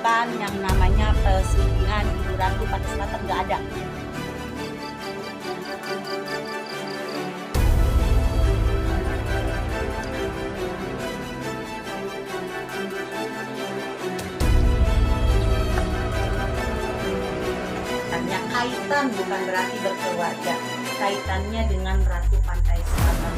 menyebabkan yang namanya perselingkuhan ibu ratu pada selatan nggak ada. Hanya kaitan bukan berarti berkeluarga, kaitannya dengan Ratu Pantai Selatan.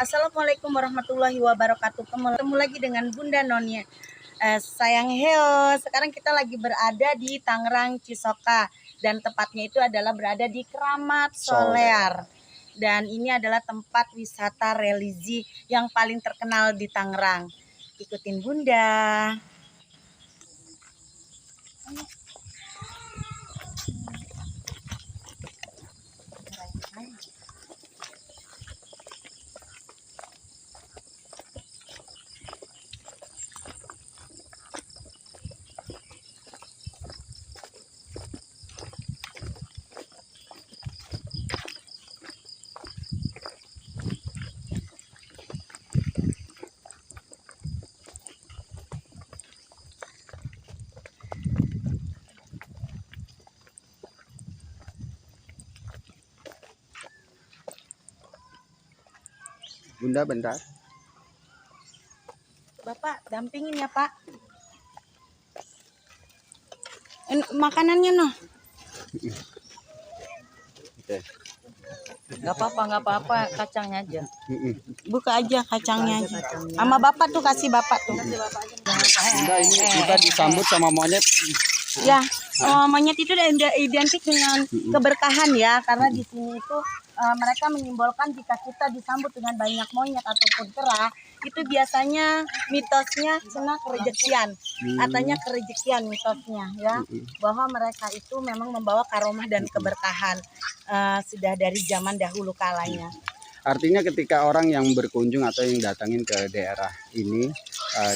Assalamualaikum warahmatullahi wabarakatuh. Ketemu lagi dengan Bunda Nonya. Sayang Heo, sekarang kita lagi berada di Tangerang Cisoka dan tepatnya itu adalah berada di Keramat Soler. Dan ini adalah tempat wisata religi yang paling terkenal di Tangerang. Ikutin Bunda. Bunda bentar. Bapak dampingin ya Pak. Makanannya noh. Oke. Nggak apa-apa, kacangnya aja. Buka aja kacangnya aja. Sama bapak tuh, kasih bapak tuh. Bunda, ini kita disambut sama monyet. Ya, monyet itu udah identik dengan keberkahan ya, karena di sini itu mereka menyimbolkan jika kita disambut dengan banyak monyet ataupun kera, itu biasanya mitosnya cenah kerejekian, katanya kerejekian mitosnya ya, bahwa mereka itu memang membawa karomah dan keberkahan sudah dari zaman dahulu kalanya. Artinya ketika orang yang berkunjung atau yang datangin ke daerah ini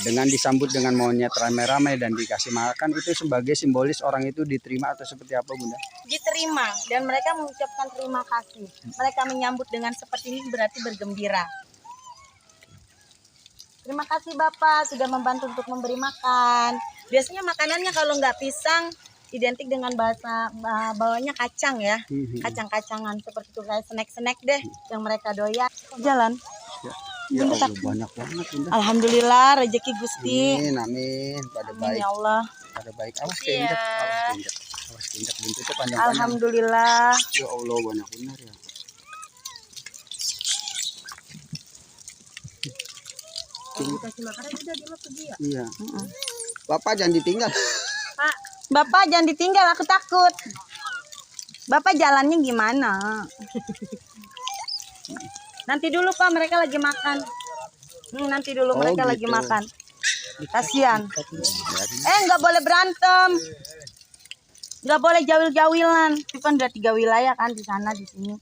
dengan disambut dengan monyet ramai-ramai dan dikasih makan, itu sebagai simbolis orang itu diterima atau seperti apa Bunda? Diterima dan mereka mengucapkan terima kasih. Mereka menyambut dengan seperti ini berarti bergembira. Terima kasih Bapak sudah membantu untuk memberi makan. Biasanya makanannya kalau nggak pisang identik dengan bahasa bawahnya kacang ya, kacang-kacangan seperti itu, kayak snack-snack deh yang mereka doyan. Jalan. Ya Allah, banyak banget Bunda. Alhamdulillah rezeki Gusti. Amin, pada Amin baik. ya Allah. Pada baik. Awas keinjak, awas keinjak buntutnya panjang-panjang. Alhamdulillah. Ya Allah, banyak benar ya. Dikasih makanan udah dia pergi ya. Iya. Bapak jangan ditinggal. Pak, Bapak jangan ditinggal, aku takut. Bapak jalannya gimana? Nanti dulu Pak, mereka lagi makan. Nanti dulu mereka gitu. lagi makan. Kasihan. Nggak boleh berantem. Nggak boleh jawil-jawilan. Itu kan udah 3 wilayah kan di sana di sini.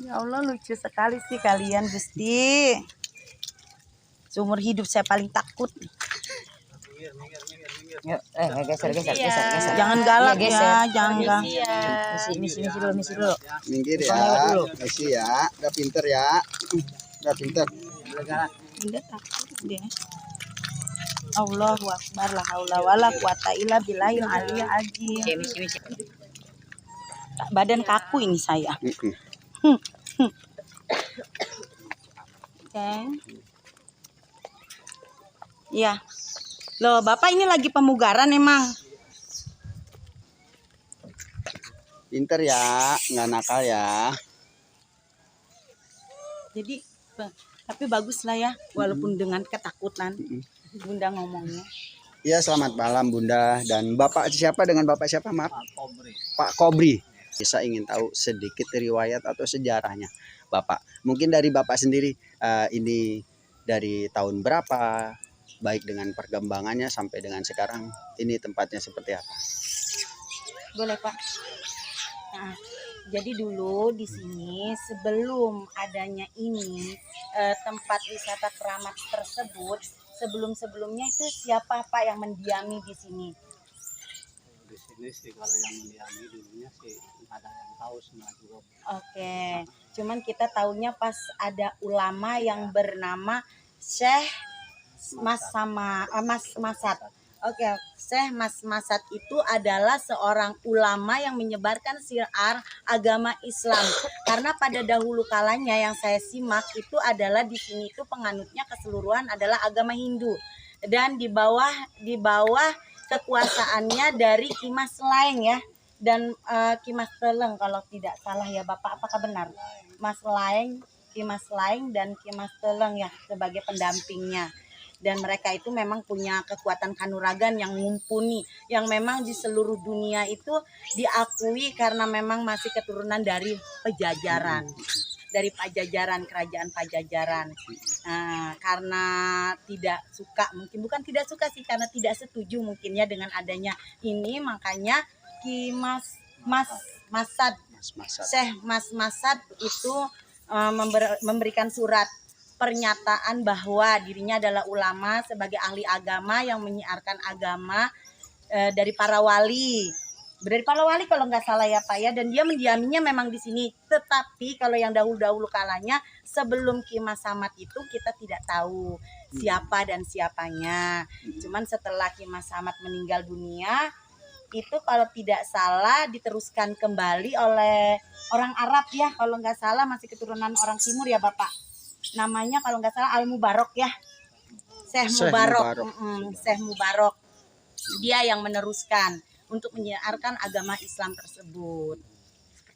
Ya Allah, lucu sekali sih kalian Gusti. Seumur hidup saya paling takut. Yuk, geser. Jangan galak Iya, ya, jangan galak. Misi dulu. Minggir ya, misi ya. Udah pinter ya. Udah pinter. Bunda takut deh. Allahu Akbar, la haula wala quwata illa billahil aliyil azim. Misi. Badan kaku ini saya. Oke. Ya. Loh, Bapak ini lagi pemugaran emang. Pinter ya, nggak nakal ya. Jadi tapi bagus lah ya, walaupun dengan ketakutan. Bunda ngomongnya. Iya, selamat malam Bunda. Dan Bapak siapa, dengan Bapak siapa, maaf? Pak Kobri. Bisa ingin tahu sedikit riwayat atau sejarahnya Bapak. Mungkin dari Bapak sendiri, ini dari tahun berapa, baik dengan perkembangannya sampai dengan sekarang, ini tempatnya seperti apa? Boleh Pak. Nah, jadi dulu di sini sebelum adanya ini tempat wisata keramat tersebut, sebelum-sebelumnya itu siapa Pak yang mendiami di sini? Di sini sih kalau yang mendiami dulunya sih nggak ada yang tahu semua juga. Oke, cuman kita taunya pas ada ulama yang bernama Syekh Mas Masat. Oke, Syekh Mas Masat itu adalah seorang ulama yang menyebarkan syiar agama Islam. Karena pada dahulu kalanya yang saya simak itu adalah di sini itu penganutnya keseluruhan adalah agama Hindu. Dan di bawah kekuasaannya dari Ki Mas Laeng ya. Dan Ki Mas Teleng kalau tidak salah ya Bapak, apakah benar? Mas Laeng, Ki Mas Laeng dan Ki Mas Teleng ya sebagai pendampingnya. Dan mereka itu memang punya kekuatan kanuragan yang mumpuni, yang memang di seluruh dunia itu diakui karena memang masih keturunan dari Pajajaran, dari Pajajaran, kerajaan Pajajaran. Nah, karena tidak suka, mungkin bukan tidak suka sih, karena tidak setuju mungkinnya dengan adanya ini, makanya Ki Masat, Mas Masat. Syekh Mas Masat itu memberikan surat pernyataan bahwa dirinya adalah ulama sebagai ahli agama yang menyiarkan agama dari para wali. Dari para wali kalau nggak salah ya Pak ya, dan dia mendiaminya memang di sini. Tetapi kalau yang dahulu-dahulu kalanya sebelum Ki Mas Samad itu kita tidak tahu siapa dan siapanya. Cuman setelah Ki Mas Samad meninggal dunia itu kalau tidak salah diteruskan kembali oleh orang Arab ya, kalau nggak salah masih keturunan orang Timur ya Bapak. Namanya kalau nggak salah Al Mubarok ya, Syekh Mubarok. Syekh Mubarok, dia yang meneruskan untuk menyiarkan agama Islam tersebut.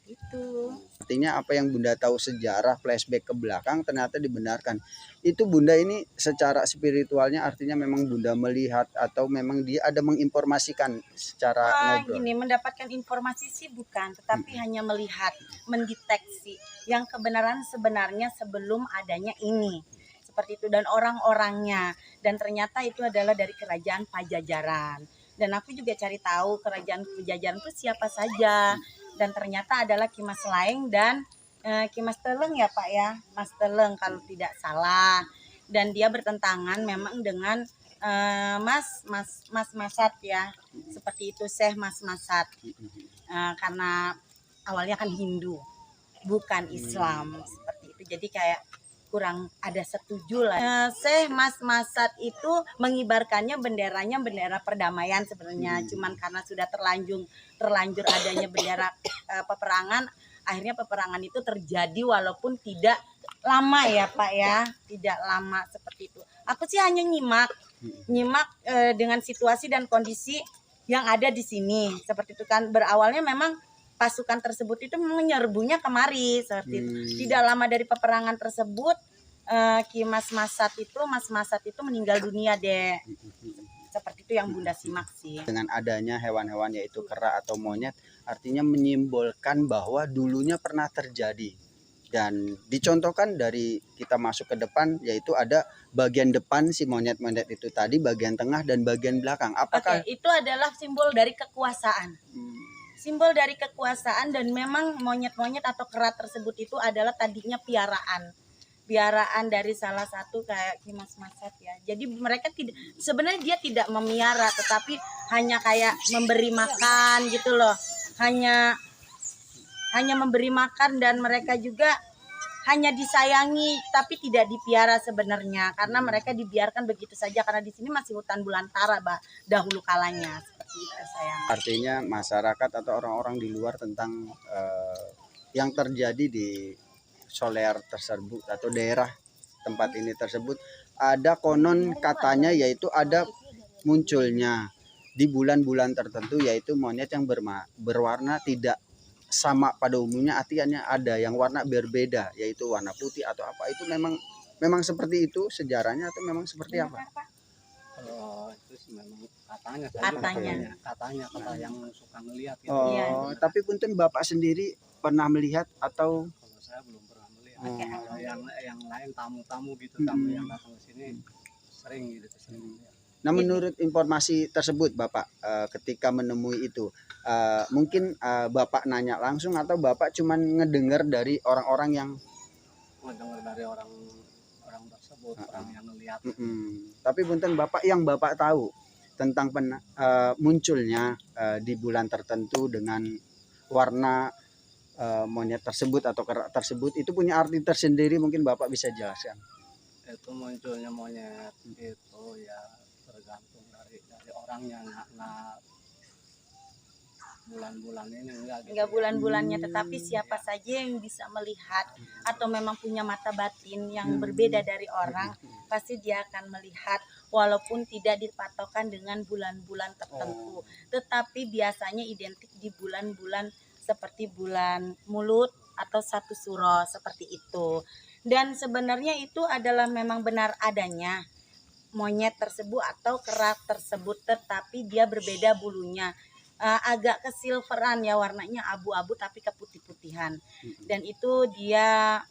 Itu Artinya apa yang Bunda tahu sejarah flashback ke belakang ternyata dibenarkan. Itu Bunda ini secara spiritualnya artinya memang Bunda melihat atau memang dia ada menginformasikan secara ngobrol. gini, mendapatkan informasi sih bukan, tetapi hanya melihat, mendeteksi yang kebenaran sebenarnya sebelum adanya ini. Seperti itu, dan orang-orangnya, dan ternyata itu adalah dari kerajaan Pajajaran. Dan aku juga cari tahu kerajaan Pajajaran itu siapa saja, dan ternyata adalah Ki Mas Laeng dan Ki Mas Teleng ya Pak ya, Mas Teleng kalau tidak salah. Dan dia bertentangan memang dengan Mas Masat ya, seperti itu, Syekh Mas Masat. Karena awalnya kan Hindu, bukan Islam, seperti itu. Jadi kayak kurang ada setuju lah. Syekh Mas Masat itu mengibarkannya benderanya bendera perdamaian sebenarnya, cuman karena sudah terlanjur adanya bendera peperangan, akhirnya peperangan itu terjadi walaupun tidak lama ya Pak ya, tidak lama seperti itu. Aku sih hanya nyimak dengan situasi dan kondisi yang ada di sini seperti itu kan. Berawalnya memang pasukan tersebut itu menyerbunya kemari seperti itu. Tidak lama dari peperangan tersebut Ki Mas Masat itu meninggal dunia deh. Seperti itu yang Bunda simak sih. Dengan adanya hewan-hewan yaitu kera atau monyet artinya menyimbolkan bahwa dulunya pernah terjadi. Dan dicontohkan dari kita masuk ke depan, yaitu ada bagian depan si monyet-monyet itu tadi, bagian tengah dan bagian belakang. Apakah itu adalah simbol dari kekuasaan? Simbol dari kekuasaan, dan memang monyet-monyet atau kera tersebut itu adalah tadinya piaraan dari salah satu kayak Ki Mas Masat ya. Jadi mereka tidak, sebenarnya dia tidak memiara, tetapi hanya kayak memberi makan gitu loh. Hanya memberi makan, dan mereka juga hanya disayangi tapi tidak dipiara sebenarnya, karena mereka dibiarkan begitu saja karena di sini masih hutan belantara dahulu kalanya, seperti itu sayang. artinya masyarakat atau orang-orang di luar tentang yang terjadi di Solear tersebut atau daerah tempat ini tersebut, ada konon katanya yaitu ada munculnya di bulan-bulan tertentu, yaitu monyet yang berwarna tidak sama pada umumnya, artinya ada yang warna berbeda, yaitu warna putih atau apa, itu memang seperti itu sejarahnya atau memang seperti apa? Kalau itu sih memang katanya, saya juga katanya kata yang suka ngelihat gitu. Oh, Iya. tapi punten Bapak sendiri pernah melihat atau? Kalau saya belum pernah melihat. Oke. Kalau yang lain tamu-tamu gitu, tamu yang datang ke sini sering gitu, sering melihat. Nah, menurut informasi tersebut Bapak ketika menemui itu, mungkin Bapak nanya langsung atau Bapak cuman ngedengar dari orang-orang yang Mendengar dari orang tersebut, orang yang ngelihat. Tapi punten Bapak, yang Bapak tahu tentang munculnya di bulan tertentu dengan warna monyet tersebut atau kerak tersebut, itu punya arti tersendiri, mungkin Bapak bisa jelaskan. Itu munculnya monyet itu ya tergantung dari orangnya, nggak bulan-bulan ini enggak gitu. Enggak bulan-bulannya, tetapi siapa saja yang bisa melihat atau memang punya mata batin yang berbeda dari orang, pasti dia akan melihat walaupun tidak dipatokan dengan bulan-bulan tertentu. Tetapi biasanya identik di bulan-bulan seperti bulan Mulut atau 1 Suro seperti itu. Dan sebenarnya itu adalah memang benar adanya monyet tersebut atau kerak tersebut, tetapi dia berbeda bulunya. Agak kesilveran ya, warnanya abu-abu tapi keputih-putihan. Dan itu dia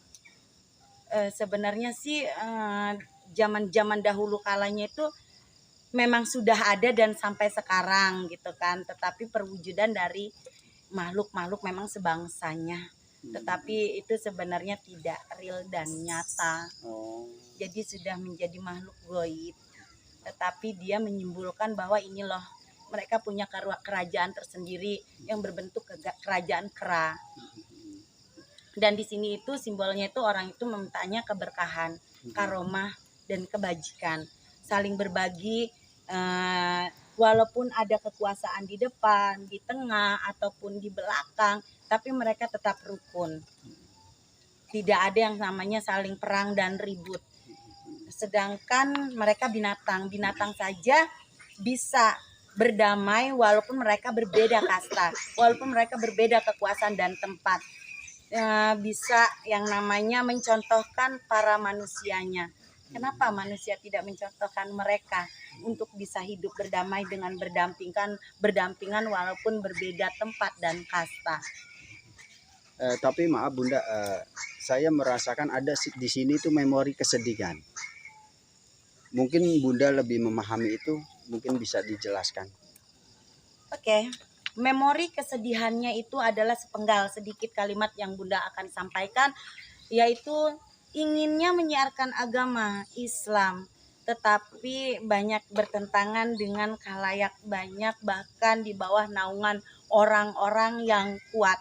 sebenarnya sih zaman-zaman dahulu kalanya itu memang sudah ada dan sampai sekarang gitu kan, tetapi perwujudan dari makhluk-makhluk memang sebangsanya, tetapi itu sebenarnya tidak real dan nyata. Jadi sudah menjadi makhluk goib, tetapi dia menyimbolkan bahwa ini loh, mereka punya kerajaan tersendiri yang berbentuk kerajaan kera. Dan di sini itu simbolnya itu orang itu memintanya keberkahan, karomah dan kebajikan, saling berbagi, walaupun ada kekuasaan di depan, di tengah ataupun di belakang, tapi mereka tetap rukun. Tidak ada yang namanya saling perang dan ribut. Sedangkan mereka binatang saja bisa berdamai walaupun mereka berbeda kasta, walaupun mereka berbeda kekuasaan dan tempat. Bisa yang namanya mencontohkan para manusianya. Kenapa manusia tidak mencontohkan mereka untuk bisa hidup berdamai dengan berdampingan walaupun berbeda tempat dan kasta. Tapi maaf Bunda, saya merasakan ada di sini tuh memori kesedihan. Mungkin Bunda lebih memahami itu, mungkin bisa dijelaskan. Oke. Memori kesedihannya itu adalah sepenggal sedikit kalimat yang Bunda akan sampaikan, yaitu inginnya menyiarkan agama Islam, tetapi banyak bertentangan dengan khalayak banyak, bahkan di bawah naungan orang-orang yang kuat.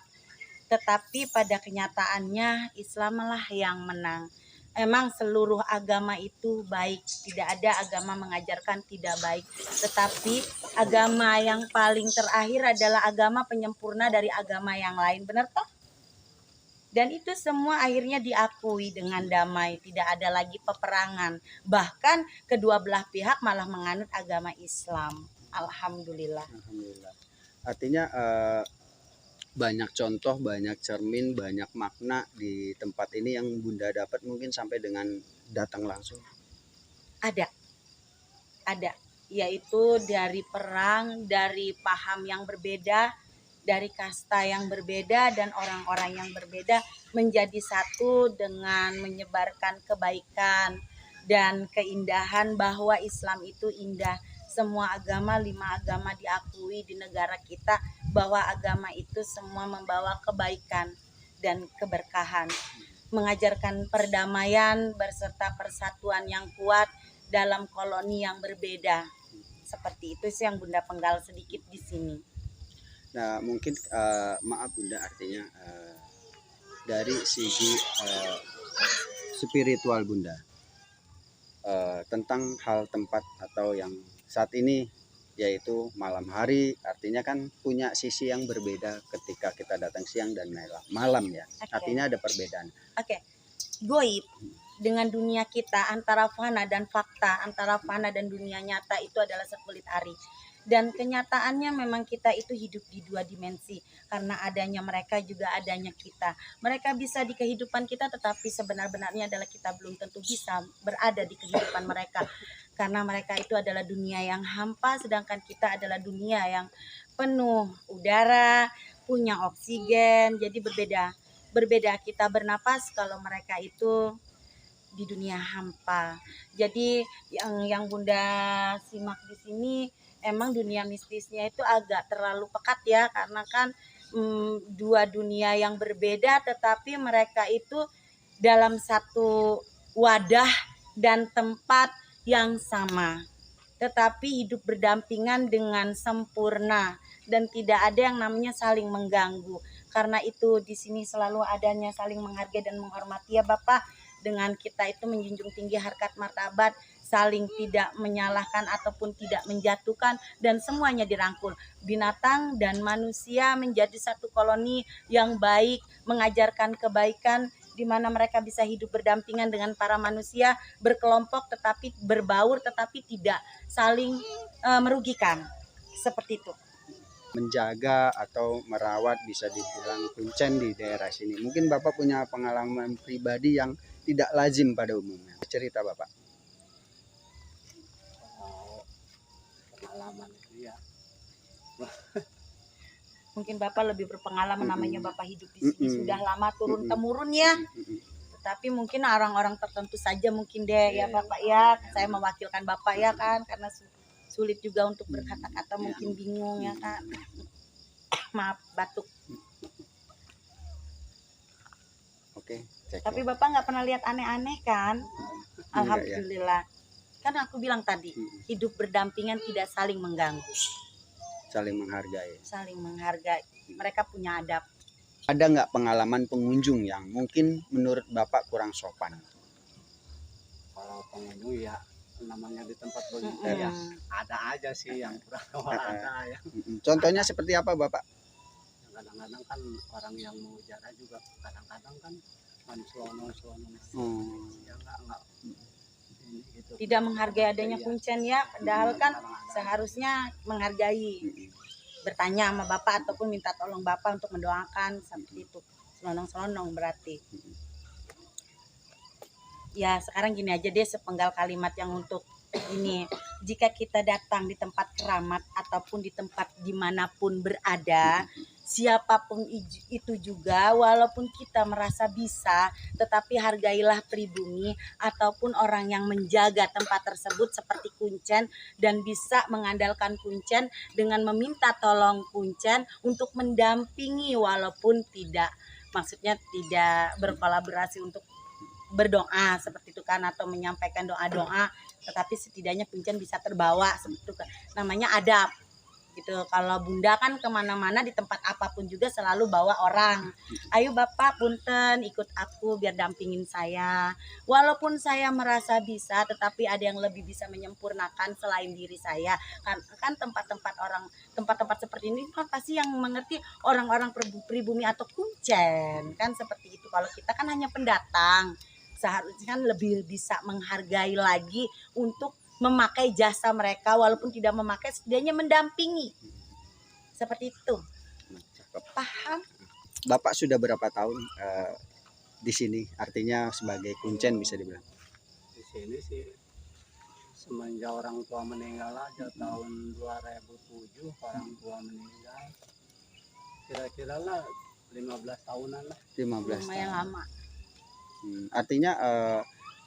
Tetapi pada kenyataannya Islamlah yang menang. Emang seluruh agama itu baik, tidak ada agama mengajarkan tidak baik, tetapi agama yang paling terakhir adalah agama penyempurna dari agama yang lain, benar toh? Dan itu semua akhirnya diakui dengan damai, tidak ada lagi peperangan, bahkan kedua belah pihak malah menganut agama Islam. Alhamdulillah. Alhamdulillah. Artinya banyak contoh, banyak cermin, banyak makna di tempat ini yang Bunda dapat mungkin sampai dengan datang langsung. Ada, yaitu dari perang, dari paham yang berbeda, dari kasta yang berbeda dan orang-orang yang berbeda menjadi satu dengan menyebarkan kebaikan dan keindahan, bahwa Islam itu indah. Semua agama, 5 agama diakui di negara kita, bahwa agama itu semua membawa kebaikan dan keberkahan, mengajarkan perdamaian berserta persatuan yang kuat dalam koloni yang berbeda. Seperti itu sih yang Bunda penggal sedikit di sini. Nah, mungkin maaf Bunda, artinya dari sisi spiritual Bunda, tentang hal tempat atau yang saat ini, yaitu malam hari, artinya kan punya sisi yang berbeda ketika kita datang siang dan malam ya. Oke. Artinya ada perbedaan. Oke. Goib. dengan dunia kita, antara fana dan fakta, antara fana dan dunia nyata itu adalah sekulit ari. Dan kenyataannya memang kita itu hidup di dua dimensi, karena adanya mereka juga adanya kita. Mereka bisa di kehidupan kita, tetapi sebenar-benarnya adalah kita belum tentu bisa berada di kehidupan mereka, karena mereka itu adalah dunia yang hampa, sedangkan kita adalah dunia yang penuh udara, punya oksigen. Jadi berbeda kita bernapas kalau mereka itu di dunia hampa. Jadi yang Bunda simak di sini emang dunia mistisnya itu agak terlalu pekat ya, karena kan dua dunia yang berbeda, tetapi mereka itu dalam satu wadah dan tempat yang sama, tetapi hidup berdampingan dengan sempurna dan tidak ada yang namanya saling mengganggu. Karena itu di sini selalu adanya saling menghargai dan menghormati ya Bapak. Dengan kita itu menjunjung tinggi harkat martabat, saling tidak menyalahkan ataupun tidak menjatuhkan, dan semuanya dirangkul. Binatang dan manusia menjadi satu koloni yang baik, mengajarkan kebaikan, di mana mereka bisa hidup berdampingan dengan para manusia, berkelompok tetapi berbaur, tetapi tidak saling merugikan. Seperti itu. Menjaga atau merawat bisa dibilang kuncen di daerah sini. Mungkin Bapak punya pengalaman pribadi yang tidak lazim pada umumnya. Cerita Bapak. Kalau pengalaman itu ya Mungkin Bapak lebih berpengalaman, namanya Bapak hidup di sini sudah lama turun temurun ya. Tetapi mungkin orang-orang tertentu saja mungkin deh ya Bapak ya. Saya mewakilkan Bapak ya kan, karena sulit juga untuk berkata-kata, mungkin bingung ya kan. Maaf batuk. Oke, cek. Tapi Bapak nggak pernah lihat aneh-aneh kan? Enggak ya. Alhamdulillah. Kan aku bilang tadi, hidup berdampingan tidak saling mengganggu, Saling menghargai. saling menghargai. Mereka punya adab. Ada nggak pengalaman pengunjung yang mungkin menurut Bapak kurang sopan? kalau pengunjung ya namanya di tempat begitu ya ada aja sih yang kurang ada ya. Contohnya seperti apa Bapak? Kadang-kadang kan orang yang mau jaga juga kadang-kadang kan slono ya enggak ini gitu. Tidak menghargai adanya Iya. kuncen ya, padahal kan seharusnya menghargai. Bertanya sama Bapak ataupun minta tolong Bapak untuk mendoakan, seperti itu. Selonong-selonong berarti. Ya sekarang gini aja deh, sepenggal kalimat yang untuk ini. Jika kita datang di tempat keramat ataupun di tempat dimanapun berada, siapapun itu juga, walaupun kita merasa bisa, tetapi hargailah pribumi ataupun orang yang menjaga tempat tersebut seperti kuncen, dan bisa mengandalkan kuncen dengan meminta tolong kuncen untuk mendampingi, walaupun tidak, maksudnya tidak berkolaborasi untuk berdoa seperti itu kan, atau menyampaikan doa-doa, tetapi setidaknya kuncen bisa terbawa seperti itu kan. Namanya adab gitu. Kalau Bunda kan kemana-mana di tempat apapun juga selalu bawa orang. Ayo Bapak punten ikut aku biar dampingin saya. Walaupun saya merasa bisa, tetapi ada yang lebih bisa menyempurnakan selain diri saya. Kan tempat-tempat orang, tempat-tempat seperti ini kan pasti yang mengerti orang-orang pribumi atau kuncen kan seperti itu. Kalau kita kan hanya pendatang, seharusnya kan lebih bisa menghargai lagi untuk memakai jasa mereka, walaupun tidak memakai setidaknya mendampingi. Seperti itu. Paham? Bapak sudah berapa tahun di sini? Artinya sebagai kuncen bisa dibilang. Di sini sih semenjak orang tua meninggal aja tahun 2007 orang tua meninggal. Kira-kira lah 15 tahunan lah. 15 Lumayan tahun. lama. Artinya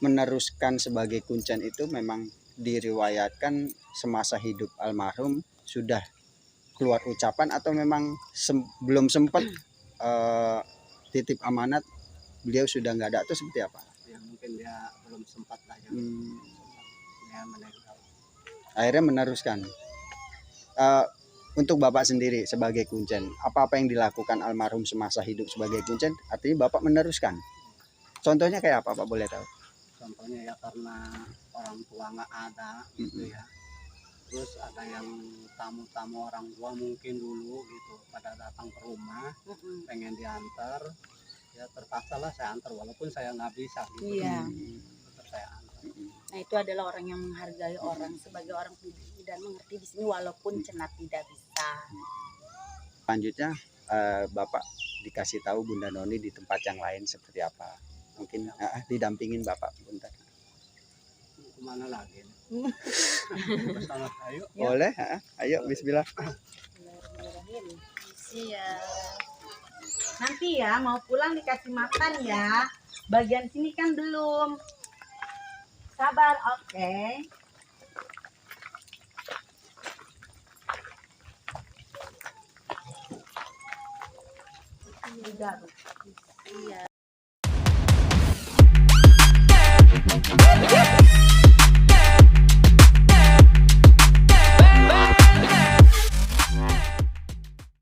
meneruskan sebagai kuncen itu memang diriwayatkan semasa hidup almarhum sudah keluar ucapan, atau memang belum sempat titip amanat beliau sudah nggak ada, atau seperti apa? Ya mungkin dia belum sempat lah ya. Dia meninggal. Akhirnya meneruskan. Untuk Bapak sendiri sebagai kuncen, apa-apa yang dilakukan almarhum semasa hidup sebagai kuncen, artinya Bapak meneruskan. Contohnya kayak apa Pak, boleh tahu? Contohnya ya karena orang tua nggak ada gitu ya. Terus ada yang tamu-tamu orang tua mungkin dulu gitu pada datang ke rumah pengen diantar, Ya terpaksa lah saya antar walaupun saya nggak bisa gitu. Iya. Tetap saya antar. Nah itu adalah orang yang menghargai orang sebagai orang pribadi dan mengerti di sini walaupun Cenat tidak bisa. Selanjutnya Bapak dikasih tahu Bunda Noni di tempat yang lain seperti apa? Mungkin didampingin Bapak bentar. Kemana lagi? Bersama ayo. Boleh? Ayo bismillah. Bismillahirrahmanirrahim. Iya. Nanti ya mau pulang dikasih makan ya. Bagian sini kan belum. Sabar, oke. Iya.